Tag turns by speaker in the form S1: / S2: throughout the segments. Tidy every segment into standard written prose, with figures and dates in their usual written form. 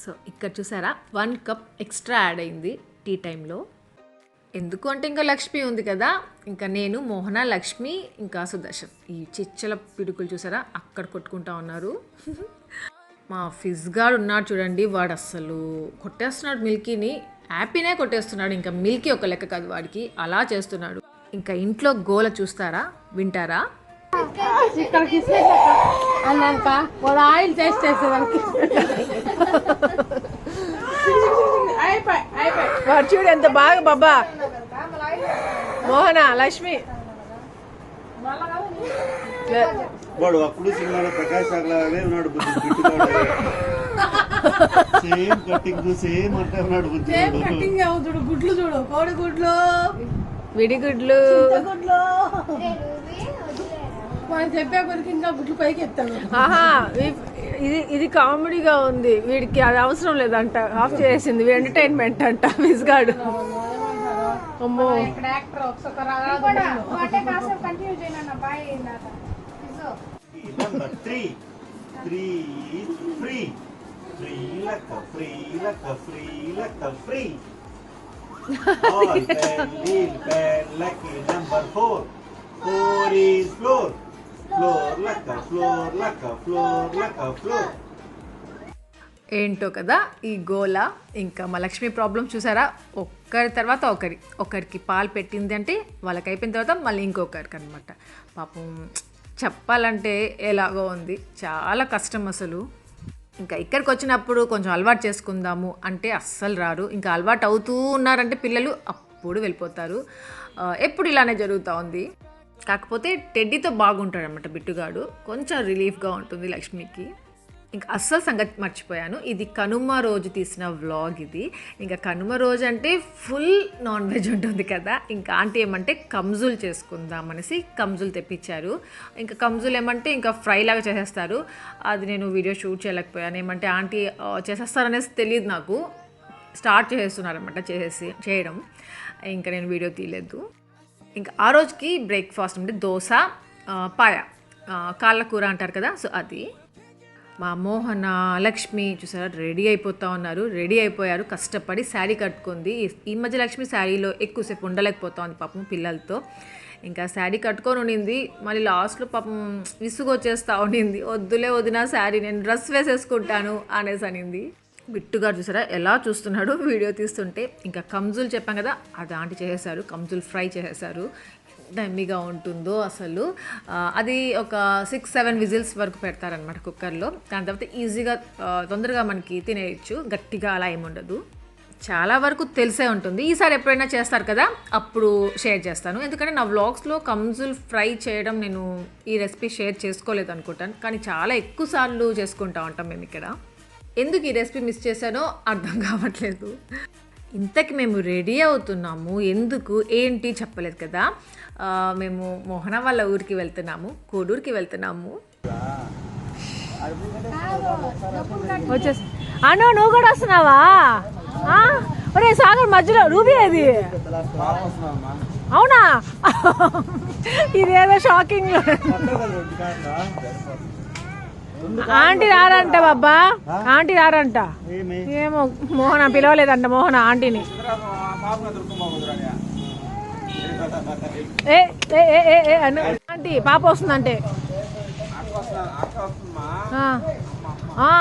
S1: So ఇక్కడ చూసారా 1 cup extra add అయింది టీ టైంలో. ఎందుకు అంటే ఇంకా లక్ష్మి ఉంది కదా, ఇంకా నేను, మోహన, లక్ష్మి, ఇంకా సుదర్శన్ ఈ చిచ్చల పిడుకులు చూసారా అక్కడ కొట్టుకుంటా ఉన్నారు. మా ఫిజ్ గాడు ఉన్నాడు చూడండి, వాడు అస్సలు కొట్టేస్తున్నాడు మిల్కీని, హ్యాపీనే కొట్టేస్తున్నాడు. ఇంకా మిల్కీ ఒక లెక్క కాదు వాడికి, అలా చేస్తున్నాడు. ఇంకా ఇంట్లో గోల చూస్తారా, వింటారా?
S2: అన్నాక వాడు ఆయిల్ టేస్ట్ చేసేదానికి వాడు చూడు ఎంత బాగా బాబా. మోహన, లక్ష్మి
S3: వాడు అప్పుడు సినిమాలో ప్రకాష్ లాగే ఉన్నాడు, సేమ్ కటింగ్ సేమ్ అంటే ఉన్నాడు.
S2: గుడ్లు చూడు, కోడి గుడ్లు,
S1: విడిగుడ్లు,
S2: గుడ్లు మనం చెప్పే కొరికి ఇంకా గుడ్లు పైకి ఎత్తాను. ఇది కామెడీగా ఉంది, వీడికి అది అవసరం లేదంట, ఆఫ్ చేసింది. ఎంటర్టైన్మెంట్ అంట విజ్గాడు. అమ్మో
S1: ఏంటో కదా ఈ గోల. ఇంకా మా లక్ష్మి ప్రాబ్లం చూసారా, ఒక్కరి తర్వాత ఒకరికి పాలు పెట్టింది అంటే వాళ్ళకి అయిపోయిన తర్వాత మళ్ళీ ఇంకొకరికి అనమాట. పాపం చెప్పాలంటే ఎలాగో ఉంది, చాలా కష్టం అసలు. ఇంకా ఇక్కడికి వచ్చినప్పుడు కొంచెం అలవాటు చేసుకుందాము అంటే అస్సలు రారు. ఇంకా అలవాటు అవుతూ ఉన్నారంటే పిల్లలు అప్పుడు వెళ్ళిపోతారు. ఎప్పుడు ఇలానే జరుగుతూ ఉంది. కాకపోతే టెడ్డీతో బాగుంటాడు అనమాట బిట్టుగాడు, కొంచెం రిలీఫ్గా ఉంటుంది లక్ష్మికి. ఇంకా అస్సలు సంగతి మర్చిపోయాను, ఇది కనుమ రోజు తీసిన వ్లాగ్ ఇది. ఇంకా కనుమ రోజు అంటే ఫుల్ నాన్ వెజ్ ఉంటుంది కదా, ఇంకా ఆంటీ ఏమంటే కంజులు చేసుకుందాం అనేసి కంజులు తెప్పించారు. ఇంకా కంజులు ఏమంటే ఇంకా ఫ్రై లాగా చేసేస్తారు, అది నేను వీడియో షూట్ చేయలేకపోయాను. ఏమంటే ఆంటీ చేసేస్తారనేసి తెలియదు నాకు, స్టార్ట్ చేసేస్తున్నారనమాట చేయడం, ఇంకా నేను వీడియో తీయలేదు. ఇంకా ఆ రోజుకి బ్రేక్ఫాస్ట్ అంటే దోశ, పాయ, కాళ్ళ కూర అంటారు కదా, సో అది. మా మోహన, లక్ష్మి చూసారా రెడీ అయిపోతూ ఉన్నారు. రెడీ అయిపోయారు కష్టపడి, శారీ కట్టుకుంది. ఈ మధ్య లక్ష్మి శారీలో ఎక్కువసేపు ఉండలేకపోతా ఉంది పాపం పిల్లలతో. ఇంకా శారీ కట్టుకొని ఉండింది, మళ్ళీ లాస్ట్లో పాపం విసుగు వచ్చేస్తూ ఉండింది. వద్దులే వదిన శారీ, నేను డ్రెస్ వేసేసుకుంటాను అనేసి అనింది. బిట్టుగారు చూసారా ఎలా చూస్తున్నాడు వీడియో తీస్తుంటే. ఇంకా కంజులు చెప్పాం కదా, అది ఆంటీ చేసేసారు, కంజులు ఫ్రై చేసేసారు. ఎంత ఎమ్మిగా ఉంటుందో అసలు. అది ఒక 6-7 విజిల్స్ వరకు పెడతారనమాట కుక్కర్లో. దాని తర్వాత ఈజీగా తొందరగా మనకి తినేయచ్చు, గట్టిగా అలా ఏముండదు. చాలా వరకు తెలిసే ఉంటుంది, ఈసారి ఎప్పుడైనా చేస్తారు కదా అప్పుడు షేర్ చేస్తాను. ఎందుకంటే నా వ్లాగ్స్లో కంజులు ఫ్రై చేయడం నేను ఈ రెసిపీ షేర్ చేసుకోలేదు అనుకుంటాను, కానీ చాలా ఎక్కువ సార్లు చేసుకుంటూ ఉంటాం మేము ఇక్కడ. ఎందుకు ఈ రెసిపీ మిస్ చేశానో అర్థం కావట్లేదు. ఇంతకి మేము రెడీ అవుతున్నాము, ఎందుకు ఏంటి చెప్పలేదు కదా. మేము మోహన వాళ్ళ ఊరికి వెళ్తున్నాము, కోడూరుకి వెళ్తున్నాము.
S2: వచ్చేసి అను నువ్వు కూడా వస్తున్నావా? ఒరే సాగర్ మధ్యలో రూబీ అది, అవునా? ఇదేదో షాకింగ్. ఆంటీ రారంట బాబా, ఆంటీ రారంట. ఏమో మోహన పిలవలేదంట మోహన ఆంటీని. ఏ ఆంటీ పాప వస్తుందంటే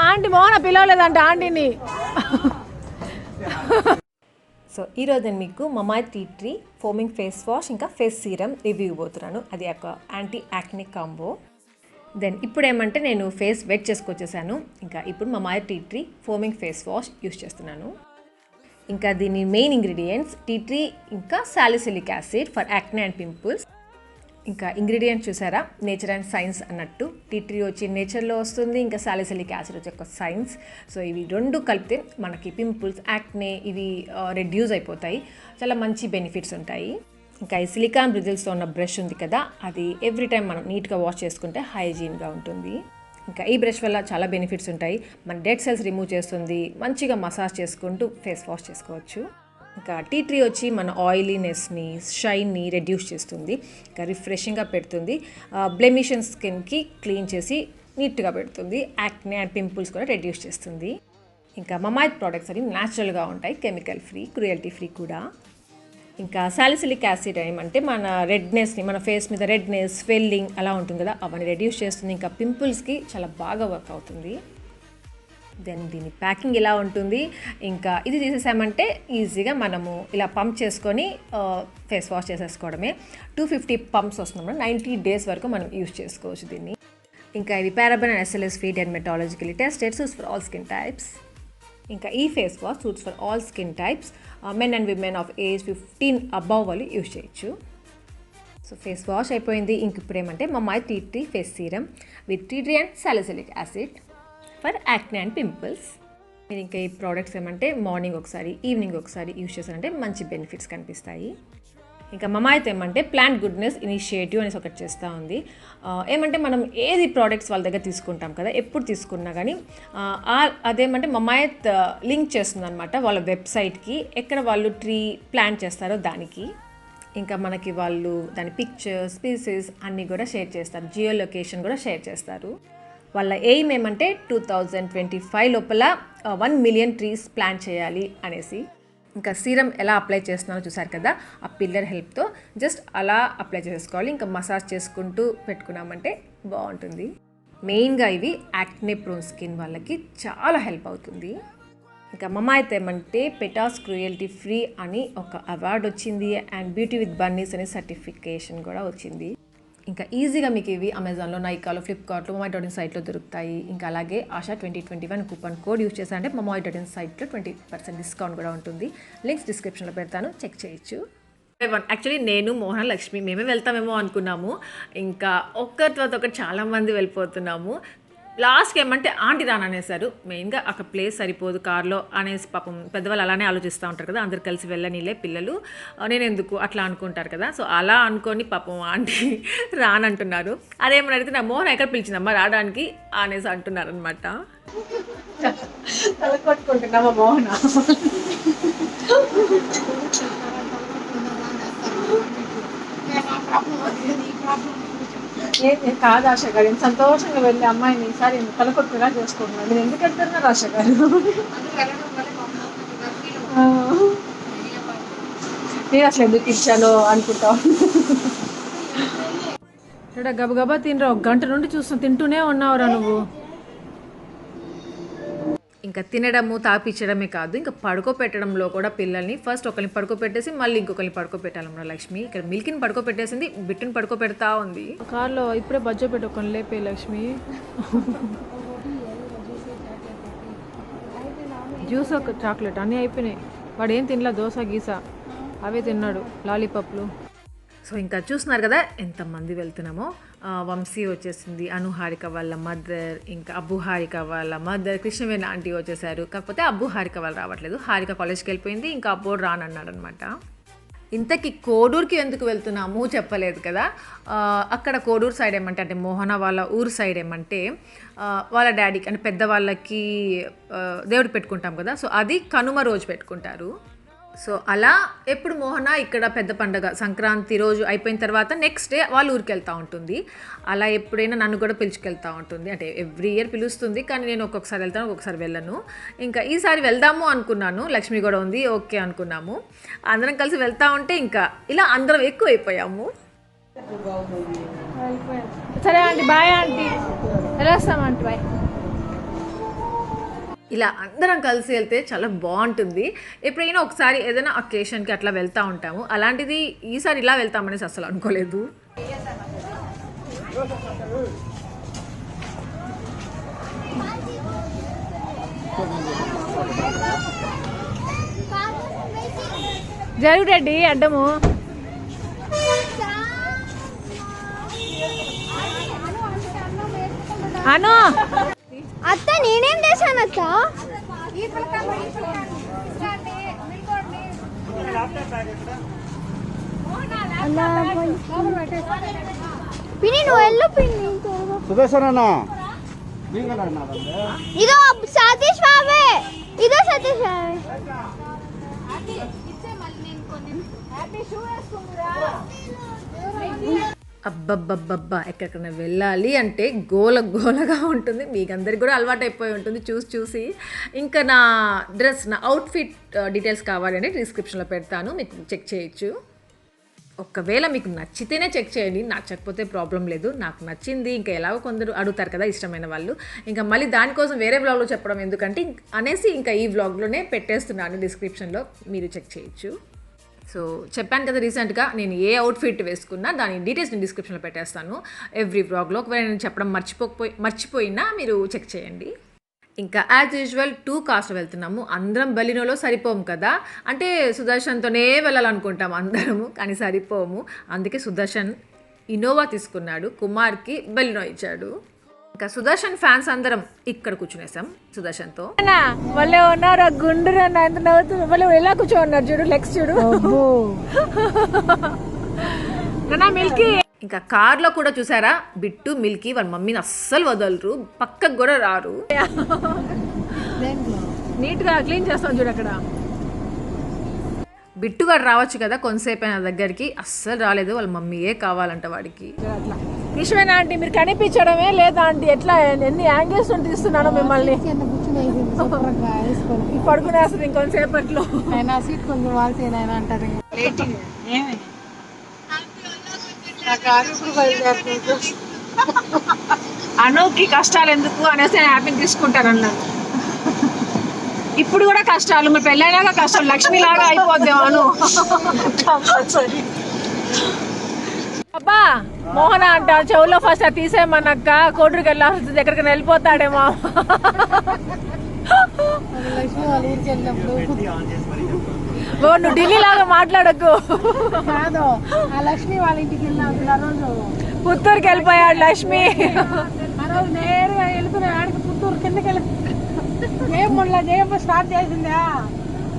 S2: ఆంటీ మోహన పిలవలేదంట ఆంటీని.
S1: సో ఈరోజు నేను మీకు మమాయ్ tea tree foaming face wash ఇంకా ఫేస్ సీరం రివ్యూ ఇవ్వబోతున్నాను. అది ఒక యాంటీ యాక్నే కాంబో. దెన్ ఇప్పుడు ఏమంటే నేను ఫేస్ వెట్ చేసుకొచ్చేసాను. ఇంకా ఇప్పుడు మమాయ్ tea tree foaming face wash use చేస్తున్నాను. ఇంకా దీని మెయిన్ ఇంగ్రీడియంట్స్ టీ ట్రీ ఇంకా salicylic acid for acne and pimples. ఇంకా ఇంగ్రీడియంట్స్ చూసారా, నేచర్ అండ్ సైన్స్ అన్నట్టు. టీ ట్రీ వచ్చి నేచర్లో వస్తుంది, ఇంకా సాలిసిలిక్ యాసిడ్ వచ్చి ఒక సైన్స్. సో ఇవి రెండు కలిపితే మనకి పింపుల్స్, యాక్నే ఇవి రెడ్యూస్ అయిపోతాయి, చాలా మంచి బెనిఫిట్స్ ఉంటాయి. ఇంకా ఈ సిలికాన్ బ్రిజిల్స్తో ఉన్న బ్రష్ ఉంది కదా, అది ఎవ్రీ టైం మనం నీట్గా వాష్ చేసుకుంటే హైజీన్గా ఉంటుంది. ఇంకా ఈ బ్రష్ వల్ల చాలా బెనిఫిట్స్ ఉంటాయి. మన డెడ్ సెల్స్ రిమూవ్ చేస్తుంది, మంచిగా మసాజ్ చేసుకుంటూ ఫేస్ వాష్ చేసుకోవచ్చు. ఇంకా టీ ట్రీ వచ్చి మన ఆయిలీనెస్ని, షైన్ని రెడ్యూస్ చేస్తుంది, ఇంకా రిఫ్రెషింగ్గా పెడుతుంది, బ్లెమిషన్ స్కిన్కి క్లీన్ చేసి నీట్గా పెడుతుంది, యాక్నే అండ్ పింపుల్స్ కూడా రెడ్యూస్ చేస్తుంది. ఇంకా మమాయిత్ ప్రోడక్ట్స్ అన్ని న్యాచురల్గా ఉంటాయి, కెమికల్ ఫ్రీ, క్రుయల్టీ ఫ్రీ కూడా. ఇంకా సాలిసిలిక్ యాసిడ్ ఏమంటే మన రెడ్నెస్ని, మన ఫేస్ మీద రెడ్నెస్, స్వెల్లింగ్ అలా ఉంటుంది కదా, అవన్నీ రెడ్యూస్ చేస్తుంది. ఇంకా పింపుల్స్కి చాలా బాగా వర్క్ అవుతుంది. దెన్ దీని ప్యాకింగ్ ఇలా ఉంటుంది. ఇంకా ఇది తీసేసామంటే ఈజీగా మనము ఇలా పంప్ చేసుకొని ఫేస్ వాష్ చేసేసుకోవడమే. 250 పంప్స్ వస్తున్నాం, 90 days వరకు మనం యూజ్ చేసుకోవచ్చు దీన్ని. ఇంకా ఇది పారాబెన్ అండ్ SLS ఫ్రీ, dermatologically tested, suits for all skin types. ఇంకా ఈ face wash suits for all skin types, men and women of age 15 above వాళ్ళు యూజ్ చేయొచ్చు. సో ఫేస్ వాష్ అయిపోయింది. ఇంక ఇప్పుడు ఏమంటే Mamaearth tea tree face serum with tea tree and salicylic acid for acne and pimples. మీరు ఇంకా ఈ products ఏమంటే మార్నింగ్ ఒకసారి, ఈవినింగ్ ఒకసారి యూజ్ చేశారంటే మంచి బెనిఫిట్స్ కనిపిస్తాయి. ఇంకా మమాయిత్ ఏమంటే ప్లాంట్ గుడ్నెస్ ఇనిషియేటివ్ అనేసి ఒకటి చేస్తూ ఉంది. ఏమంటే మనం ఏది ప్రోడక్ట్స్ వాళ్ళ దగ్గర తీసుకుంటాం కదా, ఎప్పుడు తీసుకున్నా కానీ అదేమంటే మమాయిత్ లింక్ చేస్తుంది అనమాట వాళ్ళ వెబ్సైట్కి, ఎక్కడ వాళ్ళు ట్రీ ప్లాంట్ చేస్తారో దానికి. ఇంకా మనకి వాళ్ళు దాని పిక్చర్స్, స్పీసీస్ అన్నీ కూడా షేర్ చేస్తారు, జియో లొకేషన్ కూడా షేర్ చేస్తారు. వాళ్ళ ఎయిమ్ ఏమంటే 2025 లోపల 1 million ట్రీస్ ప్లాంట్ చేయాలి అనేసి. ఇంకా సీరం ఎలా అప్లై చేస్తున్నారో చూసారు కదా, ఆ పిల్లర్ హెల్ప్తో జస్ట్ అలా అప్లై చేసుకోవాలి. ఇంకా మసాజ్ చేసుకుంటూ పెట్టుకున్నామంటే బాగుంటుంది. మెయిన్గా ఇవి యాక్నే ప్రోన్ స్కిన్ వాళ్ళకి చాలా హెల్ప్ అవుతుంది. ఇంకా మమాయిత్ ఏమంటే పెటాస్ క్రుయల్టీ ఫ్రీ అని ఒక అవార్డు వచ్చింది, అండ్ బ్యూటీ విత్ బన్నీస్ అనే సర్టిఫికేషన్ కూడా వచ్చింది. ఇంకా ఈజీగా మీకు ఇవి అమెజాన్లో, నైకాలో, ఫ్లిప్కార్ట్లో, మమాయి.in సైట్లో దొరుకుతాయి. ఇంకా అలాగే ఆశా 2021 కూపన్ కోడ్ యూజ్ చేశారంటే మమాయి.in సైట్లో 20% డిస్కౌంట్ కూడా ఉంటుంది. లింక్స్ డిస్క్రిప్షన్లో పెడతాను, చెక్ చేయొచ్చు. యాక్చువల్లీ నేను, మోహన, లక్ష్మి మేమే వెళ్తామేమో అనుకున్నాము. ఇంకా ఒక్కరి తర్వాత ఒకటి చాలామంది వెళ్ళిపోతున్నాము. లాస్ట్కి ఏమంటే ఆంటీ రాననేసారు. మెయిన్గా అక్కడ ప్లేస్ సరిపోదు కార్లో అనేసి పాపం పెద్దవాళ్ళు అలానే ఆలోచిస్తూ ఉంటారు కదా, అందరు కలిసి వెళ్ళనీలే పిల్లలు, నేను ఎందుకు అట్లా అనుకుంటారు కదా. సో అలా అనుకొని పాపం ఆంటీ రానంటున్నారు. అదేమని అడిగితే నా మోహన్ ఎక్కడ పిలిచిందమ్మా రావడానికి అనేసి అంటున్నారు అనమాట.
S2: తలకొట్టుకుంటున్నామా మోహన? కాదు ఆశ గారు, నేను సంతోషంగా వెళ్ళి అమ్మాయిని ఈసారి తలకొట్టుగా చేసుకుంటున్నాను. నేను ఎందుకు వెళ్తున్నారు ఆశ గారు? నేను అసలు ఎందుకు ఇచ్చాను అనుకుంటా. గబగబా తినరా, 1 గంట నుండి తింటూనే ఉన్నావురా నువ్వు.
S1: ఇంకా తినడము, తాపించడమే కాదు, ఇంకా పడుకోపెట్టడంలో కూడా పిల్లల్ని ఫస్ట్ ఒకరిని పడుకోపెట్టేసి మళ్ళీ ఇంకొకరిని పడుకోపెట్టాలమ్మా. లక్ష్మి ఇక్కడ మిల్కిని పడుకోపెట్టేసింది, బిట్టుని పడుకోపెడతా ఉంది.
S2: కార్లో ఇప్పుడే బజ్జో పెట్టి ఒకరిని లేపే లక్ష్మి. జ్యూస్, ఒక చాక్లెట్ అన్నీ అయిపోయినాయి. వాడు ఏం తినలా, దోశ గీస అవే తిన్నాడు, లాలీపాప్లు.
S1: సో ఇంకా చూస్తున్నారు కదా ఎంతమంది వెళ్తున్నామో. వంశీ వచ్చేసింది, అనుహారిక వాళ్ళ మదర్, ఇంకా అబ్బు హారిక వాళ్ళ మదర్, కృష్ణవేణి ఆంటీ వచ్చేసారు. కాకపోతే అబ్బు హారిక వాళ్ళు రావట్లేదు, హారిక కాలేజ్కి వెళ్ళిపోయింది, ఇంకా అబ్బోడు రానన్నాడు అనమాట. ఇంతకీ కోడూరుకి ఎందుకు వెళ్తున్నాము చెప్పలేదు కదా. అక్కడ కోడూరు సైడ్ ఏమంటే, అంటే మోహన వాళ్ళ ఊరు సైడ్ ఏమంటే వాళ్ళ డాడీకి అంటే పెద్దవాళ్ళకి దేవుడు పెట్టుకుంటాం కదా, సో అది కనుమ రోజు పెట్టుకుంటారు. సో అలా ఎప్పుడు మోహన ఇక్కడ పెద్ద పండుగ సంక్రాంతి రోజు అయిపోయిన తర్వాత నెక్స్ట్ డే వాళ్ళ ఊరికి వెళ్తూ ఉంటుంది. అలా ఎప్పుడైనా నన్ను కూడా పిలుచుకెళ్తూ ఉంటుంది. అంటే ఎవ్రీ ఇయర్ పిలుస్తుంది, కానీ నేను ఒక్కొక్కసారి వెళ్తాను, ఒక్కొక్కసారి వెళ్ళను. ఇంకా ఈసారి వెళ్దాము అనుకున్నాను, లక్ష్మి కూడా ఉంది, ఓకే అనుకున్నాము. అందరం కలిసి వెళ్తూ ఉంటే ఇంకా ఇలా అందరం ఎక్కువ అయిపోయాము.
S2: సరే ఆంటీ, బాయ్ ఆంటీ, వెళ్ళొస్తాం ఆంటీ, బాయ్.
S1: ఇలా అందరం కలిసి వెళ్తే చాలా బాగుంటుంది. ఎప్పుడైనా ఒకసారి ఏదైనా అకేషన్కి అట్లా వెళ్తూ ఉంటాము, అలాంటిది ఈసారి ఇలా వెళ్తామనేసి అసలు అనుకోలేదు.
S2: జరుగురెడ్డి అడ్డము. అను
S4: అత్త నేనేం చేశాను అత్త? పిన్ని నువ్వు వెళ్ళు పిన్ని.
S3: సుదర్శనన్నా
S4: ఇదో సతీష్ బాబే, ఇదో సతీష్ బాబే.
S1: అబ్బబ్బబ్బబ్బా ఎక్కడికైనా వెళ్ళాలి అంటే గోల గోలగా ఉంటుంది. మీకు అందరికి కూడా అలవాటు అయిపోయి ఉంటుంది చూసి. ఇంకా నా డ్రెస్, నా అవుట్ఫిట్ డీటెయిల్స్ కావాలంటే డిస్క్రిప్షన్లో పెడతాను, మీకు చెక్ చేయొచ్చు. ఒకవేళ మీకు నచ్చితేనే చెక్ చేయండి, నచ్చకపోతే ప్రాబ్లం లేదు. నాకు నచ్చింది, ఇంకా ఎలాగో కొందరు అడుగుతారు కదా ఇష్టమైన వాళ్ళు, ఇంకా మళ్ళీ దానికోసం వేరే వ్లాగ్లో చెప్పడం ఎందుకంటే అనేసి ఇంకా ఈ వ్లాగ్లోనే పెట్టేస్తున్నాను డిస్క్రిప్షన్లో, మీరు చెక్ చేయొచ్చు. సో చెప్పాను కదా రీసెంట్గా నేను ఏ అవుట్ఫిట్ వేసుకున్నా దాని డీటెయిల్స్ నేను డిస్క్రిప్షన్లో పెట్టేస్తాను ఎవ్రీ వ్లాగ్లో. ఒకవేళ నేను చెప్పడం మర్చిపోయినా మీరు చెక్ చేయండి. ఇంకా యాజ్ యూజువల్ 2 కార్స్లో వెళ్తున్నాము. అందరం బలినోలో సరిపోము కదా, అంటే సుదర్శన్తోనే వెళ్ళాలనుకుంటాం అందరము, కానీ సరిపోము. అందుకే సుదర్శన్ ఇన్నోవా తీసుకున్నాడు, కుమార్కి బలినో ఇచ్చాడు. ఇంకా సుదర్శన్ ఫ్యాన్స్ అందరం ఇక్కడ కూర్చునేసాం సుదర్శన్తో.
S2: వాళ్ళే ఉన్నారు గుండు ఎంత నవ్వుతుంది, వాళ్ళు ఎలా కూర్చోన్నారు చూడు, లెగ్స్ చూడు. మిల్కీ
S1: ఇంకా కార్లో కూడా చూసారా, బిట్టు మిల్కీ వాళ్ళ మమ్మీని అస్సలు వదలరు, పక్కకు కూడా రారు.
S2: నీట్గా క్లీన్ చేస్తాం చూడు అక్కడ.
S1: బిట్టుగా రావచ్చు కదా కొంతసేపు అయిన దగ్గరికి, అస్సలు రాలేదు, వాళ్ళ మమ్మీయే కావాలంట వాడికి.
S2: విశ్వన్ ఆంటీ మీరు కనిపించడమే లేదా ఆంటీ, ఎట్లా ఎన్ని యాంగిల్స్ తీస్తున్నాను మిమ్మల్ని. పడుకునేస్తుంది ఇంకొంతసేపట్లో.
S5: సీట్ కొంచెం వాల్సేనైనా అంటారు.
S2: అనుకి కష్టాలు ఎందుకు అనేసి హ్యాపీని తీసుకుంటాను అన్నాను. ఇప్పుడు కూడా కష్టాలు, మరి పెళ్ళైనాక కష్టం, లక్ష్మిలాగా అయిపోద్దాం అను. అబ్బా మోహన అంట చెవులో ఫస్ట్ అది తీసేయమన్నాక కోటూరుకి వెళ్ళాల్సింది, ఎక్కడికి వెళ్ళిపోతాడేమో.
S5: లక్ష్మి వాళ్ళ ఊరికి వెళ్ళినప్పుడు
S2: నువ్వు ఢిల్లీ లాగా మాట్లాడకు.
S5: కాదు, ఆ లక్ష్మి వాళ్ళ ఇంటికి వెళ్ళినప్పుడు ఆ రోజు
S2: పుత్తూరుకి వెళ్ళిపోయాడు లక్ష్మి.
S5: ఆ రోజు నేరుగా వెళ్ళిపోయిన ఆడికి పుత్తూరు కిందకి వెళ్ళి జయమ్మ స్టార్ట్ చేసిందా,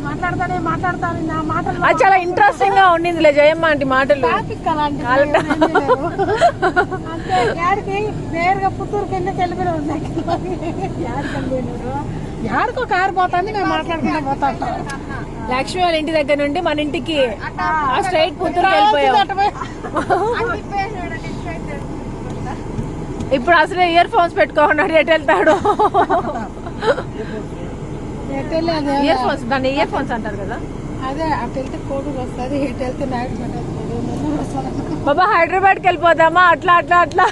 S5: మాట్లాడతానే మాట్లాడతాను ఆ మాటలు.
S2: అది చాలా ఇంట్రెస్టింగ్ గా ఉండిందిలే జయమ్మ ఆంటీ మాటలు.
S5: ట్రాఫిక్ అలాంటి అంతే. యాడికి నేరుగా పుత్తూరు కిందకి వెళ్ళిపోయినా ఉంది. యాడికి వెళ్ళిపోయినారు, యాడికో కారు పోతాంది, మేము మాట్లాడుకుంటా పోతా.
S2: లక్ష్మి వాళ్ళ ఇంటి దగ్గర నుండి మన ఇంటికి స్ట్రైట్ పుత్తూరుకి వెళ్ళిపోయాం. ఇప్పుడు అసలే ఇయర్ ఫోన్స్ పెట్టుకోకున్నాడు, ఎటు వెళ్తాడు. ఇయర్ ఫోన్స్, దాన్ని ఇయర్ ఫోన్స్ అంటారు కదా.
S5: అదే అటు వెళ్తే కోడూరు వస్తుంది, ఇటు వెళ్తే నాయుడుపేట వస్తుంది.
S2: బాబా హైదరాబాద్కి వెళ్ళిపోదామా, అట్లా అట్లా అట్లా.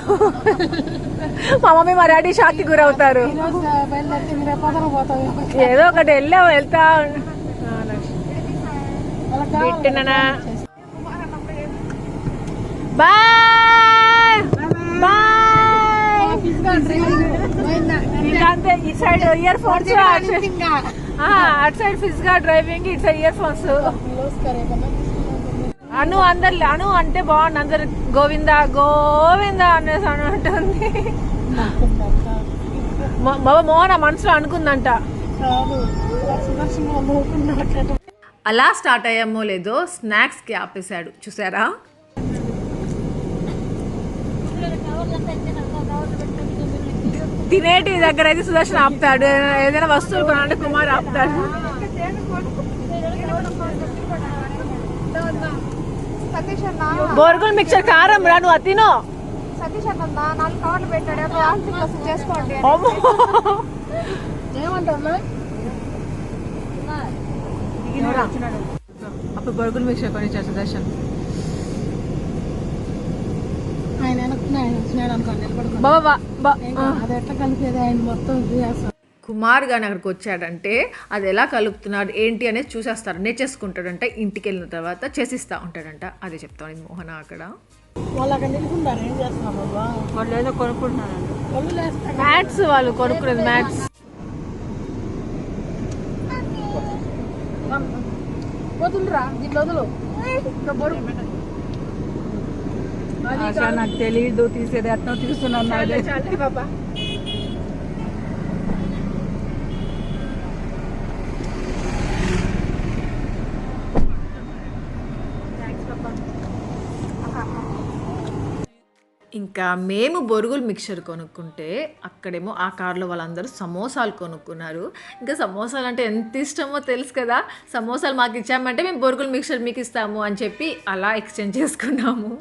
S2: మా మమ్మీ మా డాడీ షాక్ కి గురవుతారు.
S5: బయలుదేరితే మీరు పొదర పోతాం.
S2: ఏదో ఒకటి వెళ్తా బిట్టునా. Bye bye. అంతే, ఈ సైడ్ ఇయర్ ఫోన్స్, అటు సైడ్ ఫిజ్ గా డ్రైవింగ్, ఇటు సైడ్ ఇయర్ ఫోన్స్. అను అంటే బాగుంది, అందరు గోవిందా గోవిందా అనేసి అని ఉంటుంది. బాబా మోహన మనసులో అనుకుందంట.
S1: అలా స్టార్ట్ అయ్యామో లేదో స్నాక్స్కి ఆపేశాడు చూసారా.
S2: తినేటి దగ్గర అయితే సుదర్శన్ ఆపుతాడు, ఏదైనా వస్తువులు కొనాలంటే కుమార్ ఆపుతాడు.
S4: సతీష్ అన్న
S2: బోర్గుల్ మిక్చర్ కారం రా, నువ్వు తినో.
S4: సతీష్ అన్న 4 కవర్లు పెట్టాడు, ఆంటీ కోసం చేసుకోండి.
S5: ఏమంటారు
S2: అప్పుడు బోర్గుల్ మిక్చర్ కొని సుదర్శన్.
S5: ఆయన ఆయన వచ్చినాడు అనుకోండి, నిలబడుకో.
S2: బాబా
S5: అది ఎట్లా కలిపేది ఆయన మొత్తం చేస్తాం.
S1: కుమార్ గాని అక్కడికి వచ్చాడంటే అది ఎలా కలుపుతున్నాడు ఏంటి అనేది చూసేస్తాడు, నేర్చేసుకుంటాడంట. ఇంటికి వెళ్ళిన తర్వాత చేసిస్తూ ఉంటాడంట, అదే చెప్తాను మోహన అక్కడ.
S5: వాళ్ళు అక్కడ నిలుపుకుంటారు, ఏం చేస్తున్నాం బాబా,
S2: వాళ్ళు ఏదో కొనుక్కుంటున్నారండి.
S5: వాళ్ళు లేస్తారు
S2: మ్యాట్స్, వాళ్ళు కొనుక్కునేది మ్యాట్స్.
S5: వదులురా, దీన్ని వదులు.
S2: నాకు తెలీదు తీసేది, అట్లా తీస్తున్నాను బాబా.
S1: ఇంకా మేము బొరుగులు మిక్చర్ కొనుక్కుంటే అక్కడేమో ఆ కార్లో వాళ్ళందరూ సమోసాలు కొనుక్కున్నారు. ఇంకా సమోసాలు అంటే ఎంత ఇష్టమో తెలుసు కదా, సమోసాలు మాకు ఇచ్చామంటే మేము బొరుగులు మిక్చర్ మీకు ఇస్తాము అని చెప్పి అలా ఎక్స్చేంజ్ చేసుకున్నాము.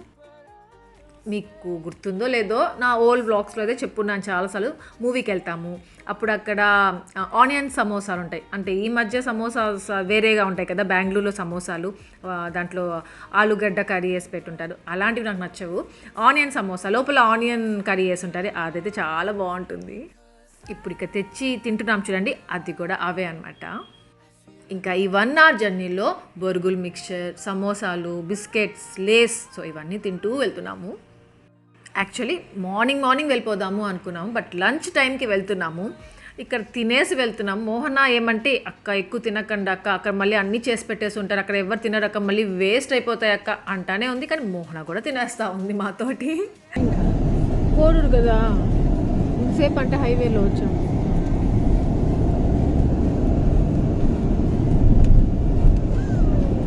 S1: మీకు గుర్తుందో లేదో నా ఓల్డ్ బ్లాగ్స్లో అయితే చెప్పున్నాను చాలాసార్లు. మూవీకి వెళ్తాము, అప్పుడు అక్కడ ఆనియన్ సమోసాలు ఉంటాయి. అంటే ఈ మధ్య సమోసాస్ వేరేగా ఉంటాయి కదా, బెంగళూరులో సమోసాలు దాంట్లో ఆలుగడ్డ కర్రీ వేసి పెట్టుంటారు. అలాంటివి నాకు నచ్చవు. ఆనియన్ సమోసా లోపల ఆనియన్ కర్రీ వేసి ఉంటుంది, అదైతే చాలా బాగుంటుంది. ఇప్పుడు ఇక తెచ్చి తింటున్నాం చూడండి, అది కూడా అవే అనమాట. ఇంకా ఈ 1 hour జర్నీలో బొరుగులు మిక్చర్, సమోసాలు, బిస్కెట్స్, లేస్, సో ఇవన్నీ తింటూ వెళ్తున్నాము. యాక్చువల్లీ మార్నింగ్ వెళ్ళిపోదాము అనుకున్నాము, బట్ లంచ్ టైంకి వెళ్తున్నాము. ఇక్కడ తినేసి వెళ్తున్నాము. మోహన ఏమంటే అక్క ఎక్కువ తినకండి అక్క, అక్కడ మళ్ళీ అన్నీ చేసి పెట్టేసి ఉంటారు, అక్కడ ఎవరు తినరు అక్క, మళ్ళీ వేస్ట్ అయిపోతాయి అక్క అంటానే ఉంది. కానీ మోహన కూడా తినేస్తూ ఉంది మాతోటి.
S2: కోడూరు కదా, ఇంతసేపు అంటే హైవేలో వచ్చాము.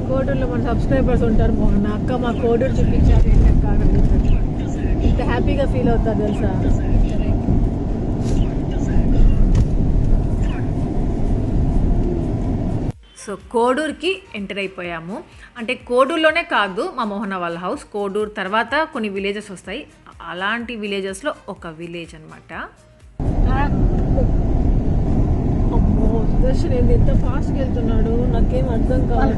S2: కోడూరులో మన సబ్స్క్రైబర్స్ ఉంటారు. మోహన్ అక్క మా కోడూరు చూపించారు ఏంటక్క ఇంత హ్యాపీగా ఫీల్ అవుతారు తెలుసా.
S1: సో కోడూరుకి ఎంటర్ అయిపోయాము. అంటే కోడూరులోనే కాదు మా మోహన వాళ్ళ హౌస్, కోడూరు తర్వాత కొన్ని విలేజెస్ వస్తాయి, అలాంటి విలేజెస్లో ఒక విలేజ్ అనమాట.
S2: అమ్మో సుదర్శన్ ఏంది ఎంత ఫాస్ట్గా వెళ్తున్నాడు, నాకేం అర్థం కాదు.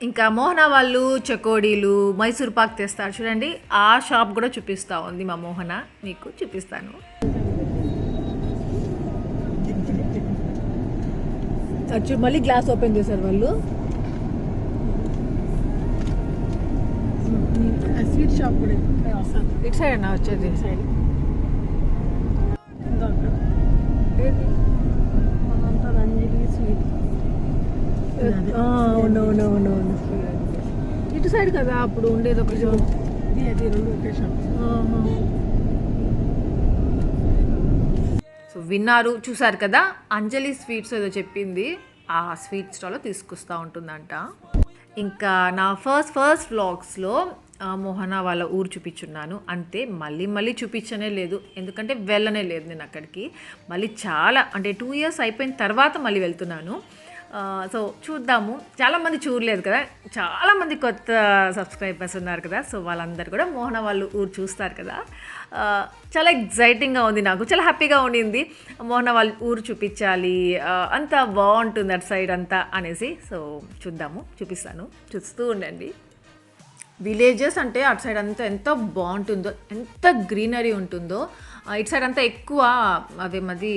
S1: ఇంకా మోహన వాళ్ళు చెకోడీలు, మైసూర్ పాక్ తెస్తారు చూడండి, ఆ షాప్ కూడా చూపిస్తూ ఉంది మా మోహన, మీకు చూపిస్తాను.
S2: మళ్ళీ గ్లాస్ ఓపెన్ చేశారు వాళ్ళు. స్వీట్ షాప్ కూడా
S1: ఇటు సైడ్ అన్న వచ్చేది.
S2: అవునవునవునవును, ఇటు సైడ్ కదా అప్పుడు ఉండేది ఒక షాప్.
S1: సో విన్నారు, చూసారు కదా, అంజలి స్వీట్స్ ఏదో చెప్పింది, ఆ స్వీట్ స్టాల్లో తీసుకొస్తూ ఉంటుందంట. ఇంకా నా ఫస్ట్ వ్లాగ్స్లో మోహన వాళ్ళ ఊరు చూపించున్నాను అంతే, మళ్ళీ చూపించనే లేదు, ఎందుకంటే వెళ్ళనే లేదు నేను అక్కడికి. మళ్ళీ చాలా అంటే 2 years అయిపోయిన తర్వాత మళ్ళీ వెళ్తున్నాను. సో చూద్దాము, చాలామంది చూడలేదు కదా, చాలామంది కొత్త సబ్స్క్రైబర్స్ ఉన్నారు కదా, సో వాళ్ళందరూ కూడా మోహన వాళ్ళు ఊరు చూస్తారు కదా. చాలా ఎగ్జైటింగ్గా ఉంది, నాకు చాలా హ్యాపీగా ఉండింది. మోహన వాళ్ళ ఊరు చూపించాలి, అంతా బాగుంటుంది అటు సైడ్ అంతా అనేసి. సో చూపిస్తాను, చూస్తూ ఉండండి. విలేజెస్ అంటే అటు సైడ్ అంతా ఎంత బాగుంటుందో, ఎంత గ్రీనరీ ఉంటుందో. ఇటు సైడ్ అంతా ఎక్కువ అదేమది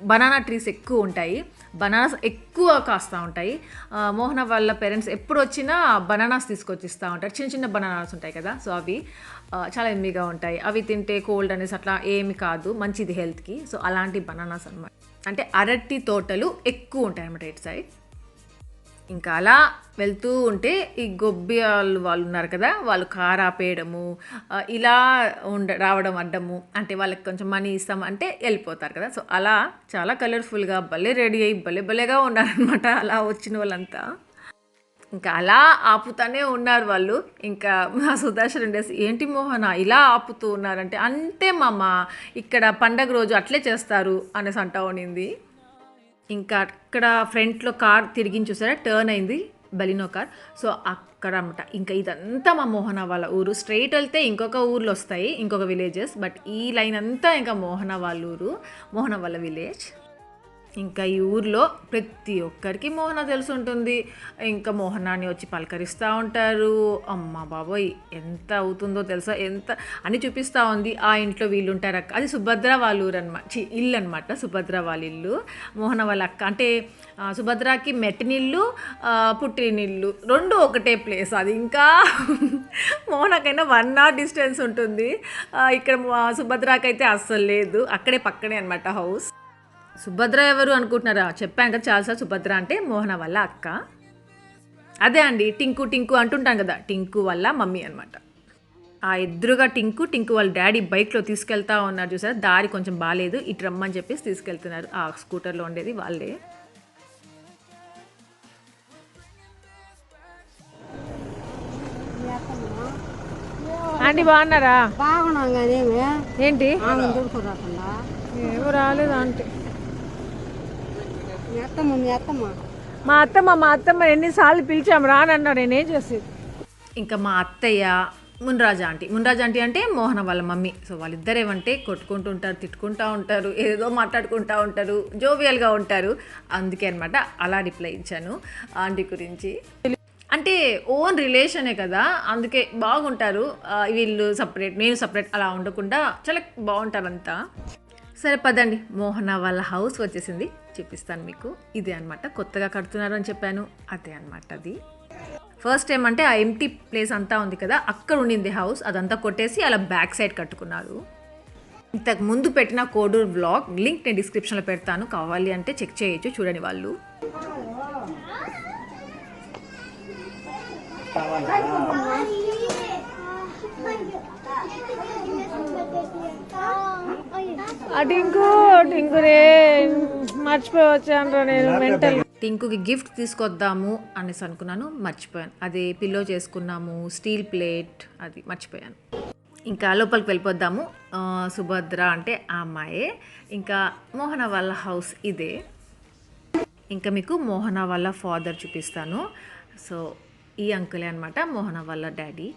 S1: బనానా ట్రీస్ ఎక్కువ ఉంటాయి, బనానాస్ ఎక్కువ కాస్తూ ఉంటాయి. మోహన వాళ్ళ పేరెంట్స్ ఎప్పుడు వచ్చినా బనానాస్ తీసుకొచ్చిస్తూ ఉంటారు, చిన్న బనానాస్ ఉంటాయి కదా, సో అవి చాలా ఎమ్మీగా ఉంటాయి. అవి తింటే కోల్డ్ అనేసి అట్లా ఏమి కాదు, మంచిది హెల్త్కి. సో అలాంటి బనానాస్ అనమాట, అంటే అరటి తోటలు ఎక్కువ ఉంటాయి అన్నమాట ఇటు సైడ్. ఇంకా అలా వెళ్తూ ఉంటే ఈ గొబ్బియాలు వాళ్ళు ఉన్నారు కదా, వాళ్ళు కార్ ఆపేయడము, ఇలా రావడం అడ్డము, అంటే వాళ్ళకి కొంచెం మనీ ఇస్తాం అంటే వెళ్ళిపోతారు కదా. సో అలా చాలా కలర్ఫుల్గా భలే రెడీ అయ్యి భలేగా ఉన్నారనమాట అలా వచ్చిన వాళ్ళంతా. ఇంకా అలా ఆపుతానే ఉన్నారు వాళ్ళు. ఇంకా మా సుదర్శన్ ఉండేసి ఏంటి మోహన ఇలా ఆపుతూ ఉన్నారంటే, అంటే మామ ఇక్కడ పండగ రోజు అట్లే చేస్తారు అనేసి అంటా ఉండింది. ఇంకా అక్కడ ఫ్రంట్లో కార్ తిరిగి చూసారా, టర్న్ అయింది బలినో కార్, సో అక్కడ అనమాట. ఇంకా ఇదంతా మా మోహన వాళ్ళ ఊరు. స్ట్రైట్ వెళ్తే ఇంకొక ఊర్లు వస్తాయి, ఇంకొక విలేజెస్, బట్ ఈ లైన్ అంతా ఇంకా మోహన వాళ్ళ ఊరు, మోహన వాళ్ళ విలేజ్. ఇంకా ఈ ఊర్లో ప్రతి ఒక్కరికి మోహన తెలిసి ఉంటుంది. ఇంకా మోహనాన్ని వచ్చి పలకరిస్తూ ఉంటారు. అమ్మ బాబోయ్ ఎంత అవుతుందో తెలుసా, ఎంత అని చూపిస్తూ ఉంది. ఆ ఇంట్లో వీళ్ళు ఉంటారు అక్క, అది సుభద్ర వాళ్ళ ఊరు అనమాట, ఇల్లు అనమాట, సుభద్ర వాళ్ళ ఇల్లు. మోహన వాళ్ళ అక్క అంటే సుభద్రకి మెట్టినిల్లు పుట్టినిల్లు రెండు ఒకటే ప్లేస్. అది ఇంకా మోహనకైనా 1 hour డిస్టెన్స్ ఉంటుంది. ఇక్కడ సుభద్రకైతే అస్సలు లేదు, అక్కడే పక్కనే అనమాట హౌస్. సుభద్ర ఎవరు అనుకుంటున్నారా, చెప్పాను కదా చాలాసార్లు, సుభద్ర అంటే మోహన వాళ్ళ అక్క. అదే అండి టింకు అంటుంటాం కదా, టింకు వాళ్ళ మమ్మీ అనమాట. ఆ ఎదురుగా టింకు వాళ్ళ డాడీ బైక్లో తీసుకెళ్తా ఉన్నారు చూసారా, దారి కొంచెం బాగాలేదు, ఇటు రమ్మని చెప్పేసి తీసుకెళ్తున్నారు. ఆ స్కూటర్లో ఉండేది వాళ్ళే.
S2: ఆంటీ బాగున్నారా?
S5: బాగున్నాం కానీ
S2: ఏంటి
S5: దొరుకురాకుండా
S2: ఏమో రాలేదు ఆంటీ.
S5: మీ అత్తమ్మ
S2: మా అత్తమ్మ ఎన్నిసార్లు పిలిచాము రానన్నా, నేనేం చేసేది.
S1: ఇంకా మా అత్తయ్య మున్రాజా ఆంటీ అంటే మోహన వాళ్ళ మమ్మీ. సో వాళ్ళిద్దరు ఏమంటే కొట్టుకుంటూ ఉంటారు, తిట్టుకుంటూ ఉంటారు, ఏదో మాట్లాడుకుంటూ ఉంటారు, జోవియల్గా ఉంటారు. అందుకే అనమాట అలా రిప్లై ఇచ్చాను ఆంటీ గురించి. అంటే ఓన్ రిలేషనే కదా, అందుకే బాగుంటారు. వీళ్ళు సపరేట్, నేను సపరేట్ అలా ఉండకుండా చాలా బాగుంటారు అంతా. సరే పదండి, మోహన వాళ్ళ హౌస్ వచ్చేసింది, చూపిస్తాను మీకు. ఇదే అనమాట, కొత్తగా కడుతున్నారు అని చెప్పాను, అదే అనమాట అది. ఫస్ట్ ఏమంటే ఆ ఎంటీ ప్లేస్ అంతా ఉంది కదా, అక్కడ ఉండింది హౌస్, అదంతా కొట్టేసి అలా బ్యాక్ సైడ్ కట్టుకున్నారు. ఇంతకు ముందు పెట్టిన కోడూరు వ్లాగ్ లింక్ నేను డిస్క్రిప్షన్లో పెడతాను, కావాలి అంటే చెక్ చేయొచ్చు, చూడండి వాళ్ళు.
S2: టింకురే మర్చిపోయి వచ్చాను నేను మెంటల్.
S1: టింకుకి గిఫ్ట్ తీసుకొద్దాము అనేసి అనుకున్నాను, మర్చిపోయాను. అదే పిల్లో చేసుకున్నాము, స్టీల్ ప్లేట్, అది మర్చిపోయాను. ఇంకా లోపలికి వెళ్ళిపోద్దాము. సుభద్ర అంటే ఆ అమ్మాయే. ఇంకా మోహన వాళ్ళ హౌస్ ఇదే. ఇంకా మీకు మోహన వాళ్ళ ఫాదర్ చూపిస్తాను. సో ఈ అంకులే అనమాట మోహన వాళ్ళ డాడీ.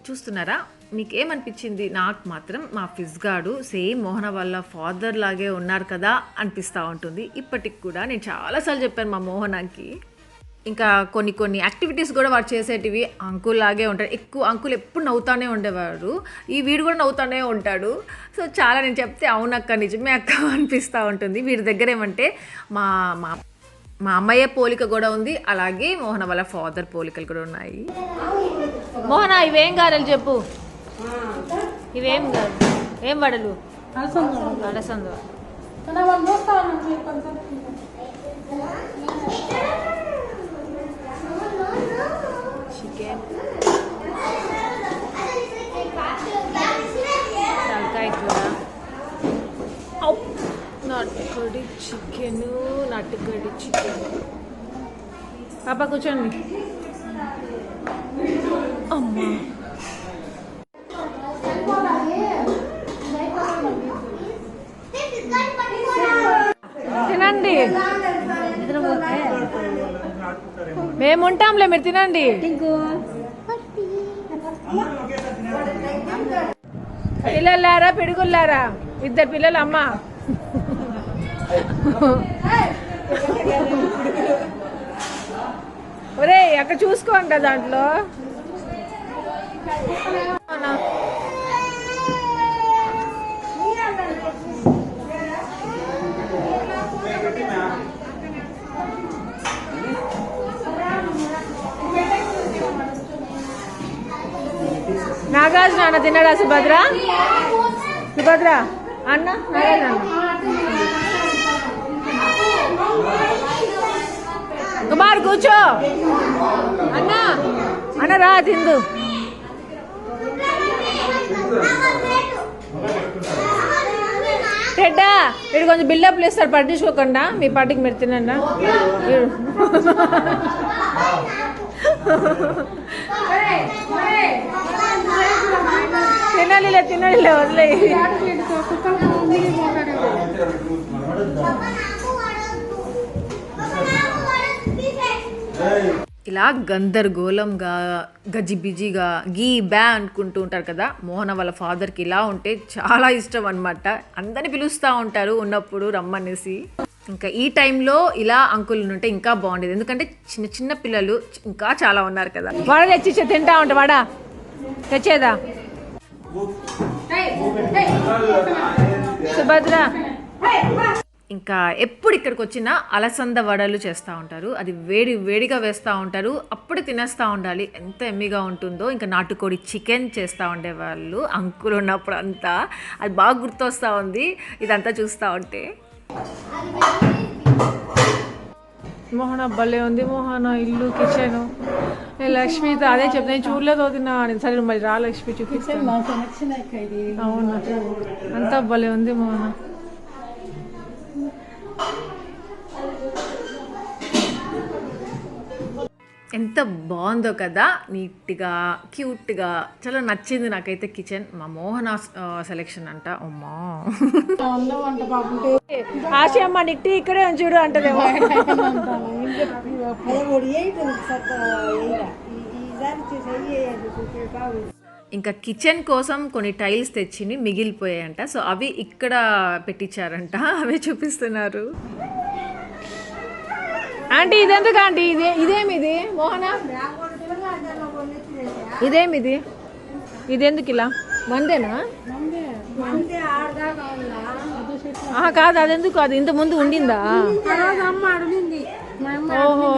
S1: చూస్తున్నారా, మీకు ఏమనిపించింది? నాకు మాత్రం మా ఫిజ్గాడు సేమ్ మోహన వాళ్ళ ఫాదర్ లాగే ఉన్నారు కదా అనిపిస్తూ ఉంటుంది. ఇప్పటికి కూడా నేను చాలాసార్లు చెప్పాను మా మోహనాకి. ఇంకా కొన్ని యాక్టివిటీస్ కూడా వాడు చేసేటివి అంకుల్ లాగే ఉంటాడు. ఎక్కువ అంకుల్ ఎప్పుడు నవ్వుతానే ఉండేవాడు, ఈ వీడు కూడా నవ్వుతానే ఉంటాడు. సో చాలా నేను చెప్తే అవునక్క నిజమే అక్క అనిపిస్తూ ఉంటుంది. వీడి దగ్గర ఏమంటే మా మా మా అమ్మయ్య పోలిక కూడా ఉంది, అలాగే మోహన వాళ్ళ ఫాదర్ పోలికలు కూడా ఉన్నాయి.
S2: మోహన ఇవేం గారెలు చెప్పు, ఇవేం గారు, ఏం వడలు? అలసంద. చికెన్, తలకాయ కూర, నాటుకోడి చికెన్. పాప కూర్చోండి. అమ్మా తినండి, మేము ఉంటాంలే, మీరు తినండి. పిల్లలారా పిడుగుల్లారా, ఇద్దరు పిల్లలు అమ్మ. ఒరే అక్కడ చూసుకోండి దాంట్లో. నాగార్జున అన్న తిన్నాడా? సుభద్ర అన్న, నాగార్జున కుమార్ కూర్చో. అన్న రా తిందు. రెడ్డా వీడు కొంచెం బిల్డప్లు ఇస్తాడు, పట్టించుకోకుండా మీ పార్టీకి మీరు తినండి. తినాలి వదిలే.
S1: ఇలా గందరగోళంగా గజిబిజిగా గీ బ్యా అనుకుంటూ ఉంటారు కదా, మోహన వాళ్ళ ఫాదర్కి ఇలా ఉంటే చాలా ఇష్టం అనమాట. అందరిని పిలుస్తూ ఉంటారు ఉన్నప్పుడు రమ్మనేసి. ఇంకా ఈ టైంలో ఇలా అంకుల్ ఉంటే ఇంకా బాగుండేది, ఎందుకంటే చిన్న చిన్న పిల్లలు ఇంకా చాలా ఉన్నారు కదా.
S2: వడ తెచ్చిచ్చే తింటా ఉంటా, వడ తెచ్చేదా సుభద్ర?
S1: ఇంకా ఎప్పుడు ఇక్కడికి వచ్చినా అలసంద వడలు చేస్తూ ఉంటారు, అది వేడిగా వేస్తూ ఉంటారు, అప్పుడే తినేస్తూ ఉండాలి, ఎంత ఎమ్మిగా ఉంటుందో. ఇంకా నాటుకోడి చికెన్ చేస్తూ ఉండేవాళ్ళు అంకుల్ ఉన్నప్పుడు అంతా, అది బాగా గుర్తొస్తూ ఉంది ఇదంతా చూస్తూ ఉంటే.
S2: మోహన భలే ఉంది మోహన ఇల్లు, కిచెన్. నేను లక్ష్మితో అదే చెప్తాను, నేను చూడలేదు వదినా. సరే మరి రా లక్ష్మి చూపిస్తాను. అవునా, అంతా భలే ఉంది మోహన.
S1: ఎంత బాగుందో కదా, నీట్గా క్యూట్గా, చాలా నచ్చింది నాకైతే కిచెన్. మా మోహన సెలెక్షన్ అంట. అమ్మా
S2: ఆశయమ్మ నీకు టీ ఇక్కడే చూడు అంటదేమో.
S1: ఇంకా కిచెన్ కోసం కొన్ని టైల్స్ తెచ్చి మిగిలిపోయాయంట, సో అవి ఇక్కడ పెట్టించారంట, అవే చూపిస్తున్నారు.
S2: ఆంటీ ఇదెందుకు ఆంటీ? ఇదేమిది మోహన? ఇదేమిది? ఇదెందుకు ఇలా? వందేనా? కాదు, అదెందుకు? అది ఇంత ముందు ఉండిందా?
S5: అమ్మ అడిగింది మా అమ్మ.
S2: ఓహో,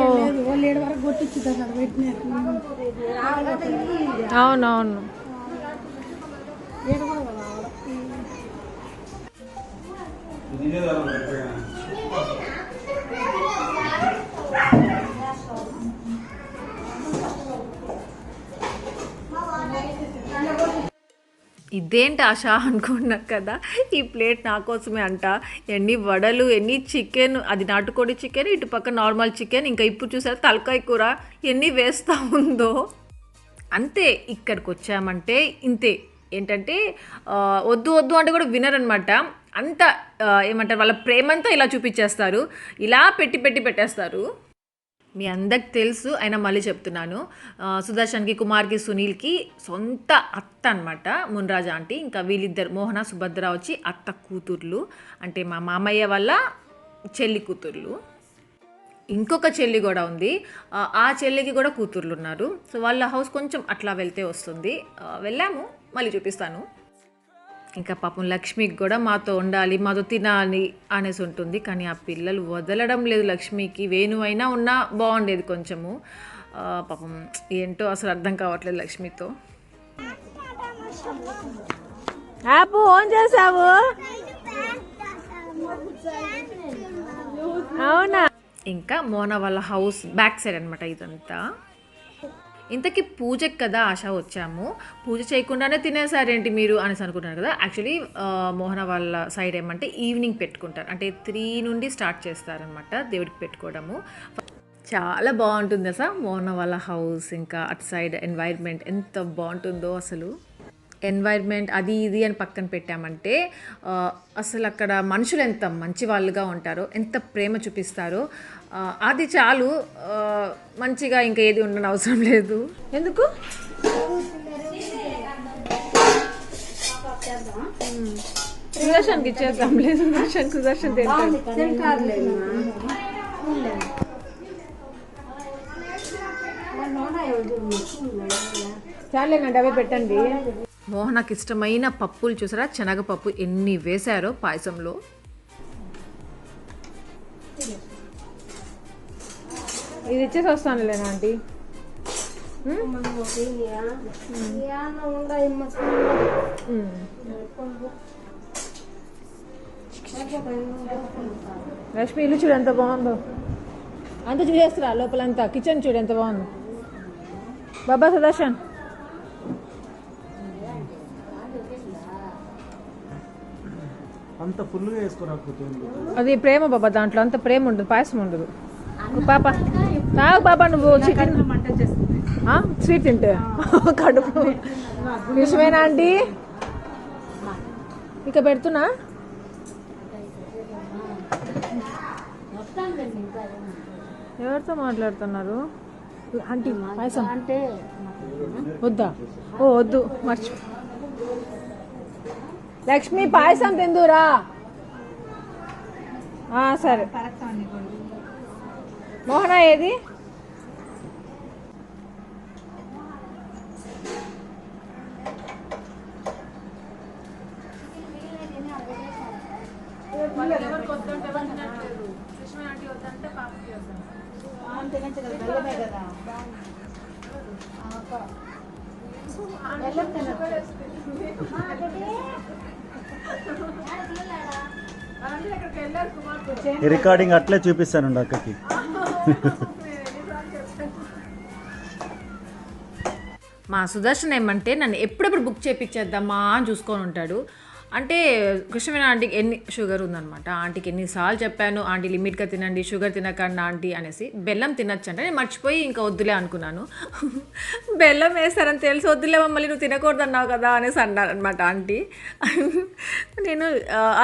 S5: వాళ్ళు 7 వరకు కొట్టించుతారు అది పెట్టినారు.
S2: అవునవును.
S1: ఇదేంటి ఆశ అనుకున్నారు కదా, ఈ ప్లేట్ నా కోసమే అంట. ఎన్ని వడలు, ఎన్ని చికెన్, అది నాటుకోడి చికెన్, ఇటు పక్క నార్మల్ చికెన్, ఇంకా ఇప్పుడు చూసారు తలకాయ కూర ఎన్ని వేస్తూ ఉందో. అంతే, ఇక్కడికి వచ్చామంటే ఇంతే. ఏంటంటే వద్దు వద్దు అంటే కూడా వినరనమాట. అంత ఏమంటారు, వాళ్ళ ప్రేమంతా ఇలా చూపించేస్తారు, ఇలా పెట్టేస్తారు. మీ అందరికి తెలుసు, అయినా మళ్ళీ చెప్తున్నాను. సుదర్శన్కి, కుమార్కి, సునీల్కి సొంత అత్త అనమాట మున్రాజ ఆంటీ. ఇంకా వీళ్ళిద్దరు మోహన, సుభద్ర వచ్చి అత్త కూతుర్లు, అంటే మా మామయ్య వాళ్ళ చెల్లి కూతుర్లు. ఇంకొక చెల్లి కూడా ఉంది, ఆ చెల్లికి కూడా కూతుర్లు ఉన్నారు. సో వాళ్ళ హౌస్ కొంచెం అట్లా వెళ్తే వస్తుంది. వెళ్ళాము, మళ్ళీ చూపిస్తాను. ఇంకా పాపం లక్ష్మికి కూడా మాతో ఉండాలి, మాతో తినాలి అనేసి ఉంటుంది. కానీ ఆ పిల్లలు వదలడం లేదు లక్ష్మికి. వేణు అయినా ఉన్నా బాగుండేది కొంచెము. పాపం ఏంటో అసలు అర్థం కావట్లేదు లక్ష్మితో.
S2: యాప్ ఆన్ చేసావు? అవునా?
S1: ఇంకా మోన వాళ్ళ హౌస్ బ్యాక్ సైడ్ అనమాట ఇదంతా. ఇంతకీ పూజకి కదా ఆశ వచ్చాము, పూజ చేయకుండానే తినేసారేంటి మీరు అనేసి అనుకుంటున్నారు కదా. యాక్చువల్లీ మోహన వాళ్ళ సైడ్ ఏమంటే ఈవినింగ్ పెట్టుకుంటారు, అంటే 3 నుండి స్టార్ట్ చేస్తారనమాట దేవుడికి పెట్టుకోవడము. చాలా బాగుంటుంది అసలు మోహన వాళ్ళ హౌస్. ఇంకా అటు సైడ్ ఎన్వైర్న్మెంట్ ఎంత బాగుంటుందో అసలు. ఎన్వైర్న్మెంట్ అది ఇది అని పక్కన పెట్టామంటే అసలు అక్కడ మనుషులు ఎంత మంచి వాళ్ళుగా ఉంటారో, ఎంత ప్రేమ చూపిస్తారో, అది చాలు. మంచిగా ఇంకా ఏది ఉండని అవసరం లేదు.
S2: ఎందుకు? సుదర్శన్కి ఇచ్చేద్దాం. లేదు, సుదర్శన్ తింటాడు. చాలేనండి, అవే పెట్టండి.
S1: మోహనకి ఇష్టమైన పప్పులు చూసారా, శనగపప్పు ఎన్ని వేశారో పాయసంలో.
S2: ఇది ఇచ్చేసి వస్తానులేనా ఆంటీ? లక్ష్మి ఇల్లు చూడు ఎంత బాగుందో, అంత చూసేస్తురా లోపలంతా. కిచెన్ చూడు ఎంత బాగుందో. బాబా సుదర్శన్,
S3: అంత ఫుల్గా వేసుకోరాకపోతుంది.
S2: అది ప్రేమ బాబా, దాంట్లో అంత ప్రేమ ఉండదు, పాయసం ఉండదు. పాప తాగు పాప, నువ్వు చికెన్ స్వీట్ తింటే కడుపు విషమేనా ఆంటీ? ఇక పెడుతున్నా. ఎవరితో మాట్లాడుతున్నారు ఆంటీ? పాయసం వద్దా? ఓ వద్దు, మర్చి. లక్ష్మి పాయసం తిందురా. సరే. మోహన ఏది?
S3: రికార్డింగ్ అట్లే చూపిస్తాను అక్కకి.
S1: మా సుదర్శన్ ఏమంటే నన్ను ఎప్పుడెప్పుడు బుక్ చేయించేద్దామా అని చూసుకొని ఉంటాడు. అంటే కృష్ణవేణి ఆంటీకి ఎన్ని షుగర్ ఉందనమాట. ఆంటీకి ఎన్నిసార్లు చెప్పాను, ఆంటీ లిమిట్గా తినండి, షుగర్ తినకండి ఆంటీ అనేసి. బెల్లం తినచ్చు అంటే నేను మర్చిపోయి ఇంకా వద్దులే అనుకున్నాను. బెల్లం వేస్తారని తెలిసి వద్దులే మమ్మల్ని నువ్వు తినకూడదు అన్నావు కదా అనేసి అన్నారు అనమాట ఆంటీ. నేను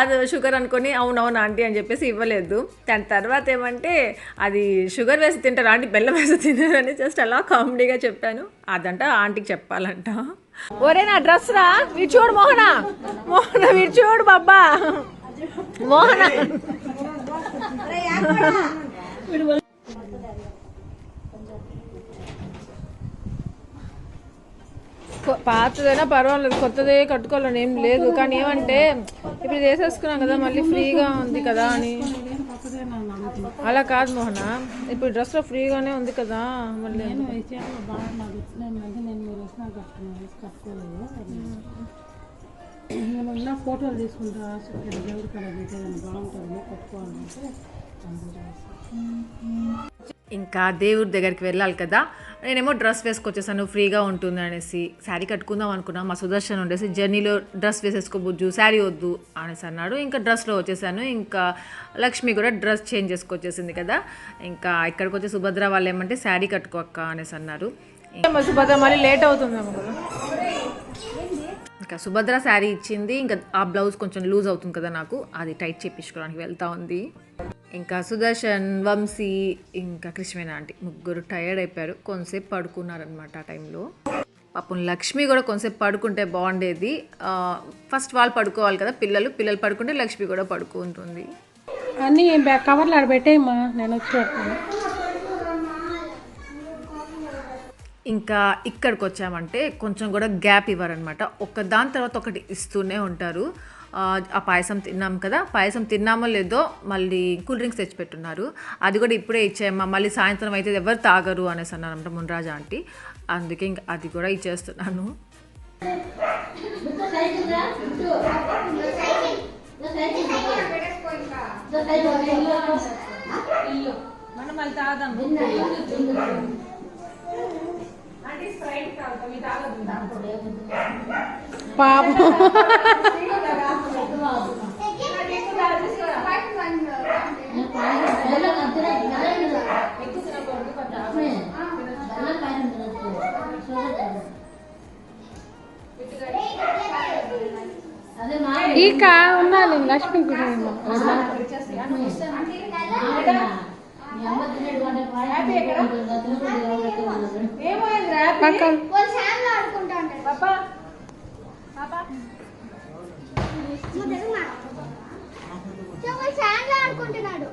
S1: అది షుగర్ అనుకొని అవునవును ఆంటీ అని చెప్పేసి ఇవ్వలేదు. దాని తర్వాత ఏమంటే అది షుగర్ వేసి తింటారు ఆంటీ, బెల్లం వేసి తినరని జస్ట్ అలా కామెడీగా చెప్పాను. అదంట ఆంటీకి చెప్పాలంట.
S2: ఒరే నా డ్రెస్ రా, వీడు చూడు మోహన, మోహన వీడు చూడు బాబా, మోహన పాతదైనా పర్వాలేదు, కొత్తదే కట్టుకోవాలని ఏం లేదు. కానీ ఏమంటే ఇప్పుడు వేసేసుకున్నాం కదా, మళ్ళీ ఫ్రీగా ఉంది కదా అని. అలా కాదు మోహన, ఇప్పుడు డ్రెస్లో ఫ్రీగానే ఉంది కదా మళ్ళీ.
S5: నేను ఫోటోలు తీసుకుంటా, దేవుడి కడ పెట్టేదాన్ని బాగుంటుంది కట్టుకోవాలంటే.
S1: ఇంకా దేవుడి దగ్గరికి వెళ్ళాలి కదా, నేనేమో డ్రెస్ వేసుకొచ్చేసాను ఫ్రీగా ఉంటుంది అనేసి. శారీ కట్టుకుందాం అనుకున్నా, మా సుదర్శన్ ఉండేసి జర్నీలో డ్రెస్ వేసేసుకోబుజ్జు, శారీ వద్దు అనేసి అన్నాడు. ఇంకా డ్రెస్లో వచ్చేసాను. ఇంకా లక్ష్మి కూడా డ్రెస్ చేంజ్ చేసుకొచ్చేసింది కదా. ఇంకా ఇక్కడికి వచ్చి సుభద్ర వాళ్ళు ఏమంటే శారీ కట్టుకోక్క అనేసి అన్నారు.
S2: సుభద్ర మళ్ళీ లేట్ అవుతుందేమో కదా.
S1: ఇంకా సుభద్ర శారీ ఇచ్చింది. ఇంకా ఆ బ్లౌజ్ కొంచెం లూజ్ అవుతుంది కదా నాకు, అది టైట్ చేయించుకోవడానికి వెళ్తా ఉంది. ఇంకా సుదర్శన్, వంశీ, ఇంకా కృష్ణవేణి ఆంటీ ముగ్గురు టైర్డ్ అయిపోయారు, కొంతసేపు పడుకున్నారనమాట ఆ టైంలో. పాపం లక్ష్మి కూడా కొంతసేపు పడుకుంటే బాగుండేది. ఫస్ట్ వాళ్ళు పడుకోవాలి కదా, పిల్లలు పడుకుంటే లక్ష్మి కూడా పడుకుంటుంది.
S5: అన్నీ కవర్లు ఆడ పెట్టేయమ్మా, నేను వచ్చి పెడతాను.
S1: ఇంకా ఇక్కడికి వచ్చామంటే కొంచెం కూడా గ్యాప్ ఇవ్వరనమాట, ఒక దాని తర్వాత ఒకటి ఇస్తూనే ఉంటారు. ఆ పాయసం తిన్నాం కదా, పాయసం తిన్నామో లేదో మళ్ళీ కూల్ డ్రింక్స్ తెచ్చిపెట్టున్నారు. అది కూడా ఇప్పుడే ఇచ్చాయమ్మా, మళ్ళీ సాయంత్రం అయితే ఎవరు తాగరు అనేసి అన్నారనమాట మున్రాజా ఆంటీ. అందుకే ఇంకా అది కూడా ఇచ్చేస్తున్నాను.
S5: పాపం ఈక ఉండాలి లక్ష్మి కూడా.
S4: ఆడుకుంటున్నాడు.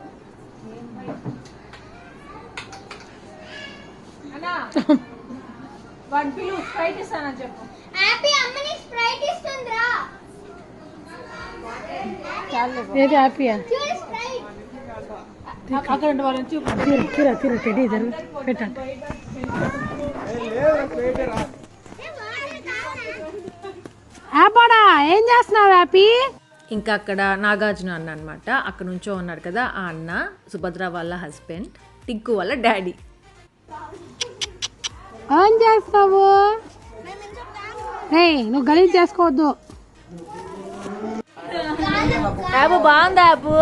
S2: వాడి పిల్లు స్ప్రైట్ ఇస్తానని చెప్పు.
S4: హ్యాపీ అమ్మని స్ప్రైట్ ఇస్తుందిరా.
S5: ఏది హ్యాపీయా?
S4: చూడు స్ప్రైట్.
S2: అక్కడ వాళ్ళని చూపు.
S5: తిరు టెడ్డీ పెట్టండి. హ్యాపీడా ఏం చేస్తున్నావు హ్యాపీ?
S1: ఇంకా అక్కడ నాగార్జున అన్న అనమాట, అక్కడ నుంచో ఉన్నాడు కదా ఆ అన్న, సుభద్ర వాళ్ళ హస్బెండ్, టింకు వాళ్ళ డాడీ.
S5: ఏం చేస్తావు? నువ్వు గలీజ్ చేసుకోవద్దు.
S2: యాబు బాగుందా యాబు?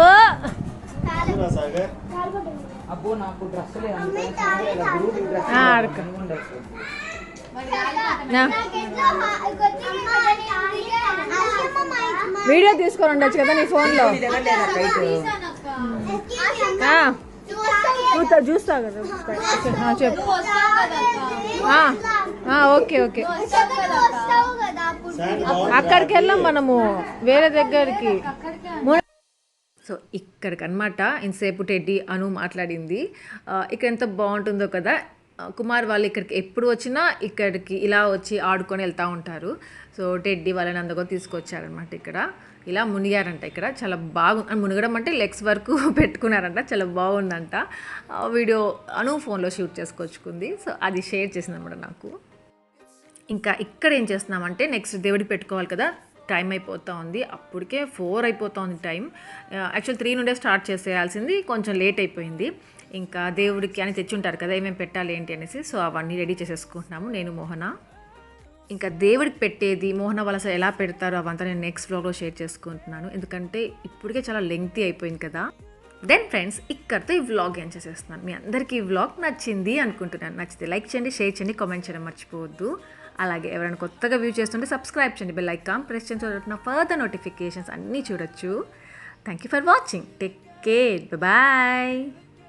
S2: వీడియో తీసుకొని ఉండొచ్చు కదా నీ ఫోన్లో. చూస్తా కదా, చెప్పు. ఓకే ఓకే, అక్కడికి వెళ్ళాం మనము వేరే దగ్గరికి.
S1: సో ఇక్కడికి అనమాట ఇంతసేపు టెడ్డీ అను మాట్లాడింది. ఇక్కడ ఎంత బాగుంటుందో కదా. కుమార్ వాళ్ళు ఇక్కడికి ఎప్పుడు వచ్చినా ఇక్కడికి ఇలా వచ్చి ఆడుకొని వెళ్తూ ఉంటారు. సో టెడ్డీ వాళ్ళని అందరూ తీసుకొచ్చారనమాట. ఇక్కడ ఇలా మునిగారంట. ఇక్కడ చాలా బాగుంది, మునగడం అంటే లెగ్స్ వరకు పెట్టుకున్నారంట, చాలా బాగుందంట. వీడియో అను ఫోన్లో షూట్ చేసుకొచ్చుకుంది. సో అది షేర్ చేసిందనమాట నాకు. ఇంకా ఇక్కడ ఏం చేస్తున్నామంటే నెక్స్ట్ దేవుడికి పెట్టుకోవాలి కదా, టైం అయిపోతూ ఉంది. అప్పటికే 4 అయిపోతూ ఉంది టైం. యాక్చువల్ 3 నుండే స్టార్ట్ చేసేయాల్సింది, కొంచెం లేట్ అయిపోయింది. ఇంకా దేవుడికి అని తెచ్చుంటారు కదా ఏమేమి పెట్టాలి ఏంటి అనేసి. సో అవన్నీ రెడీ చేసేసుకుంటున్నాము నేను, మోహన. ఇంకా దేవుడికి పెట్టేది మోహన వలస ఎలా పెడతారో అవంతా నేను నెక్స్ట్ వ్లాగ్లో షేర్ చేసుకుంటున్నాను, ఎందుకంటే ఇప్పటికే చాలా లెంగ్తీ అయిపోయింది కదా. దెన్ ఫ్రెండ్స్, ఇక్కడితో ఈ వ్లాగ్ ఏం చేసేస్తున్నాను. మీ అందరికీ ఈ వ్లాగ్ నచ్చింది అనుకుంటున్నాను. నచ్చితే లైక్ చేయండి, షేర్ చేయండి, కామెంట్ చేయడం మర్చిపోవద్దు. అలాగే ఎవరైనా కొత్తగా వ్యూ చేస్తుంటే సబ్స్క్రైబ్ చేయండి, బెల్ ఐకాన్ ప్రెస్ చేసిన ఫర్దర్ నోటిఫికేషన్స్ అన్నీ చూడొచ్చు. Thank you for watching. Take care, bye.